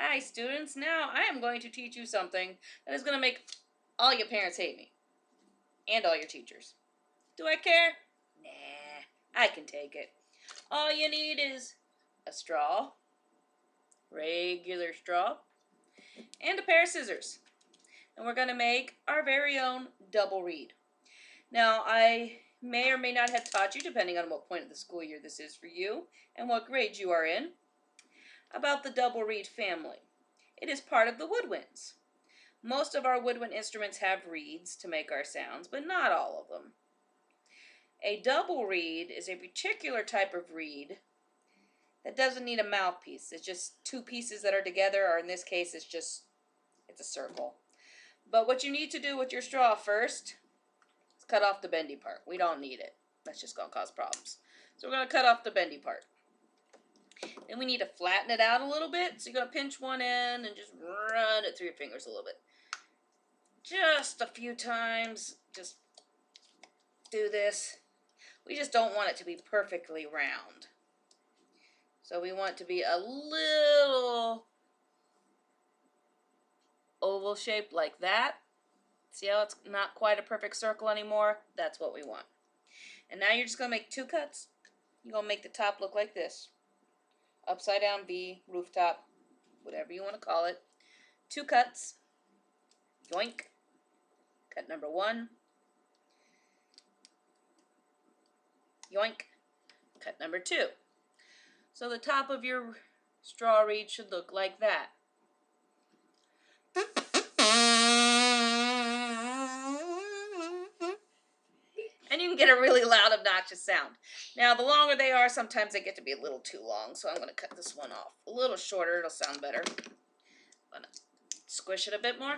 Hi, students. Now I am going to teach you something that is going to make all your parents hate me. And all your teachers. Do I care? Nah, I can take it. All you need is a straw, regular straw, and a pair of scissors. And we're going to make our very own double reed. Now, I may or may not have taught you, depending on what point of the school year this is for you and what grade you are in, about the double reed family. It is part of the woodwinds. Most of our woodwind instruments have reeds to make our sounds, but not all of them. A double reed is a particular type of reed that doesn't need a mouthpiece. It's just two pieces that are together, or in this case, it's a circle. But what you need to do with your straw first is cut off the bendy part. We don't need it. That's just going to cause problems. So we're going to cut off the bendy part. Then we need to flatten it out a little bit. So you're going to pinch one end and just run it through your fingers a little bit. Just a few times. Just do this. We just don't want it to be perfectly round. So we want it to be a little oval shape like that. See how it's not quite a perfect circle anymore? That's what we want. And now you're just going to make two cuts. You're going to make the top look like this. Upside down V, rooftop, whatever you want to call it. Two cuts. Yoink. Cut number one. Yoink. Cut number two. So the top of your straw reed should look like that. And you can get a really loud, obnoxious sound. Now, the longer they are, sometimes they get to be a little too long, so I'm going to cut this one off. A little shorter, it'll sound better. I'm going to squish it a bit more.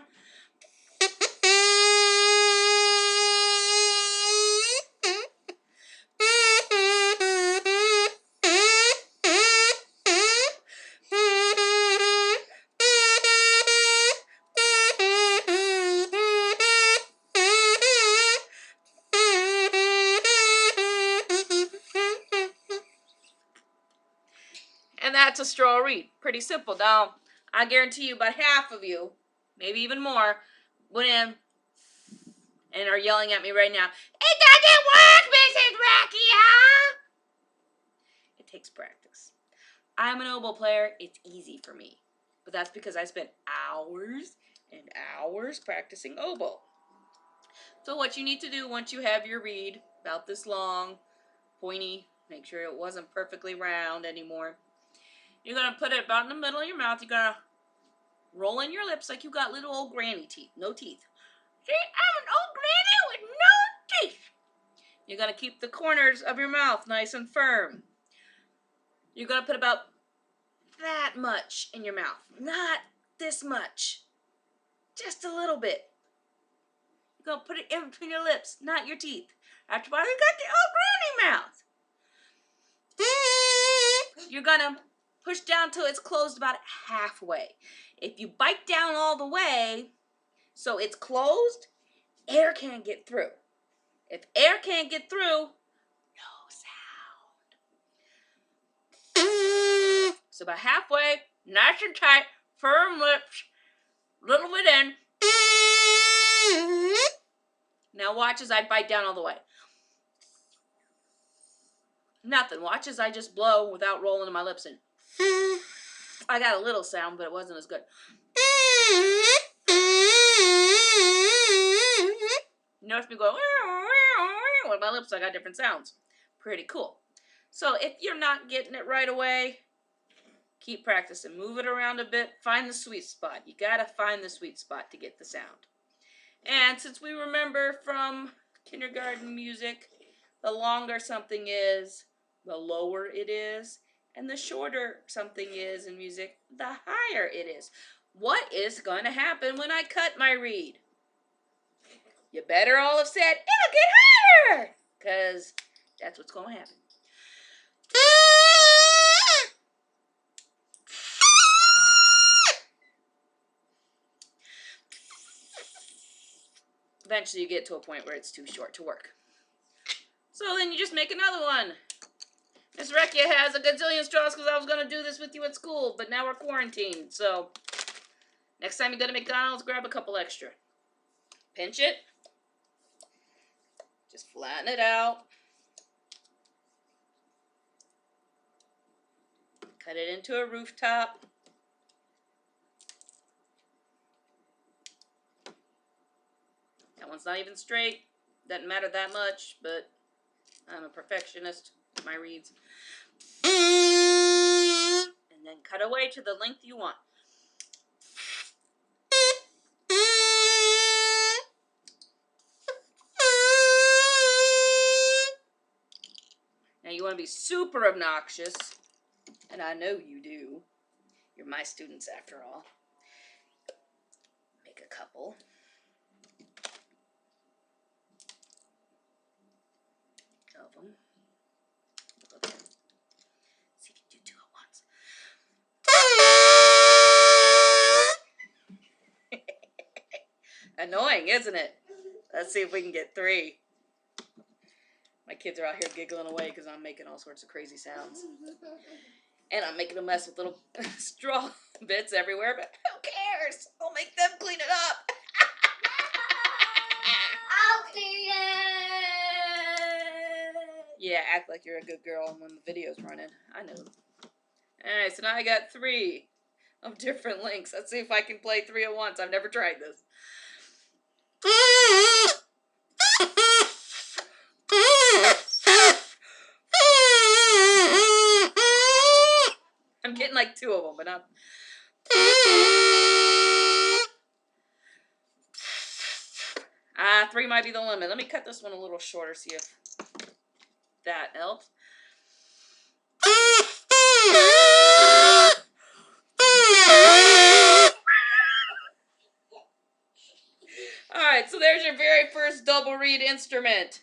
And that's a straw reed. Pretty simple. Now, I guarantee you about half of you, maybe even more, went in and are yelling at me right now. It doesn't work, Mrs. Rocky, huh? It takes practice. I'm an oboe player. It's easy for me. But that's because I spent hours and hours practicing oboe. So what you need to do once you have your reed about this long, pointy, make sure it wasn't perfectly round anymore. You're going to put it about in the middle of your mouth. You're going to roll in your lips like you got little old granny teeth. No teeth. See, I'm an old granny with no teeth. You're going to keep the corners of your mouth nice and firm. You're going to put about that much in your mouth. Not this much. Just a little bit. You're going to put it in between your lips, not your teeth. After a while, you got the old granny mouth. You're going to push down till it's closed about halfway. If you bite down all the way, so it's closed, air can't get through. If air can't get through, no sound. So about halfway, nice and tight, firm lips, little bit in. Now watch as I bite down all the way. Nothing. Watch as I just blow without rolling my lips in. I got a little sound, but it wasn't as good. Notice me going with my lips. I got different sounds. Pretty cool. So if you're not getting it right away, keep practicing. Move it around a bit. Find the sweet spot. You gotta find the sweet spot to get the sound. And since we remember from kindergarten music, the longer something is, the lower it is. And the shorter something is in music, the higher it is. What is going to happen when I cut my reed? You better all have said, it'll get higher! Because that's what's going to happen. Eventually you get to a point where it's too short to work. So then you just make another one. Miss Rekia has a gazillion straws because I was going to do this with you at school, but now we're quarantined. So, next time you go to McDonald's, grab a couple extra. Pinch it. Just flatten it out. Cut it into a rooftop. That one's not even straight. Doesn't matter that much, but I'm a perfectionist. My reeds. And then cut away to the length you want. Now you want to be super obnoxious, and I know you do. You're my students after all. Make a couple. Of them. Okay. See if you can do two at once. Annoying, isn't it? Let's see if we can get 3. My kids are out here giggling away because I'm making all sorts of crazy sounds. And I'm making a mess with little straw bits everywhere, but who cares? I'll make them clean it up. I'll clean it. Yeah, act like you're a good girl when the video's running. I know. Alright, so now I got 3 of different lengths. Let's see if I can play 3 at once. I've never tried this. I'm getting like 2 of them, but not... 3 might be the limit. Let me cut this one a little shorter, see if that helps. Alright, so there's your very first double reed instrument.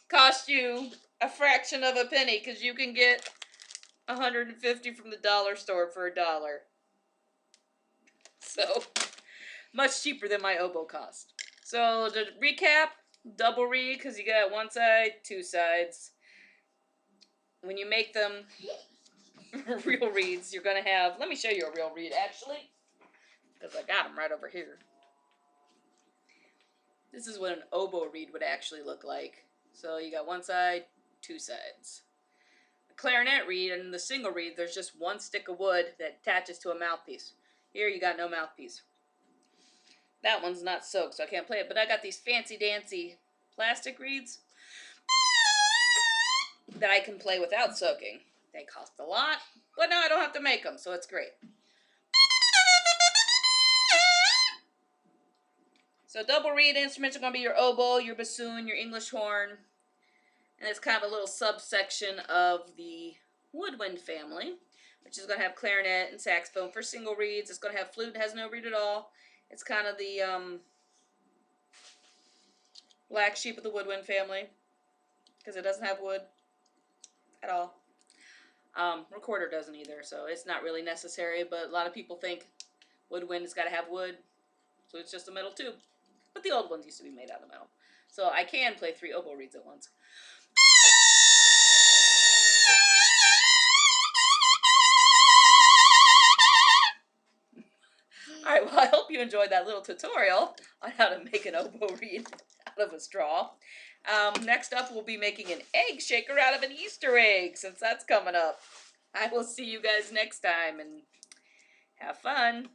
Cost you a fraction of a penny because you can get 150 from the dollar store for $1. So, much cheaper than my oboe cost. So, to recap, double reed because you got 1 side, 2 sides. When you make them real reeds, you're going to have... Let me show you a real reed, actually. Because I got them right over here. This is what an oboe reed would actually look like. So you got 1 side, 2 sides. A clarinet reed and the single reed, there's just 1 stick of wood that attaches to a mouthpiece. Here you got no mouthpiece. That one's not soaked, so I can't play it. But I got these fancy-dancy plastic reeds that I can play without soaking. They cost a lot, but now I don't have to make them, so it's great. So double reed instruments are going to be your oboe, your bassoon, your English horn. And it's kind of a little subsection of the woodwind family, which is going to have clarinet and saxophone for single reeds. It's going to have flute, it has no reed at all. It's kind of the black sheep of the woodwind family, because it doesn't have wood at all. Recorder doesn't either, so it's not really necessary, but a lot of people think woodwind has got to have wood, so it's just a metal tube. But the old ones used to be made out of metal. So I can play 3 oboe reeds at once. Alright, well I hope you enjoyed that little tutorial on how to make an oboe reed out of a straw. Next up we'll be making an egg shaker out of an Easter egg, since that's coming up. I will see you guys next time, and have fun.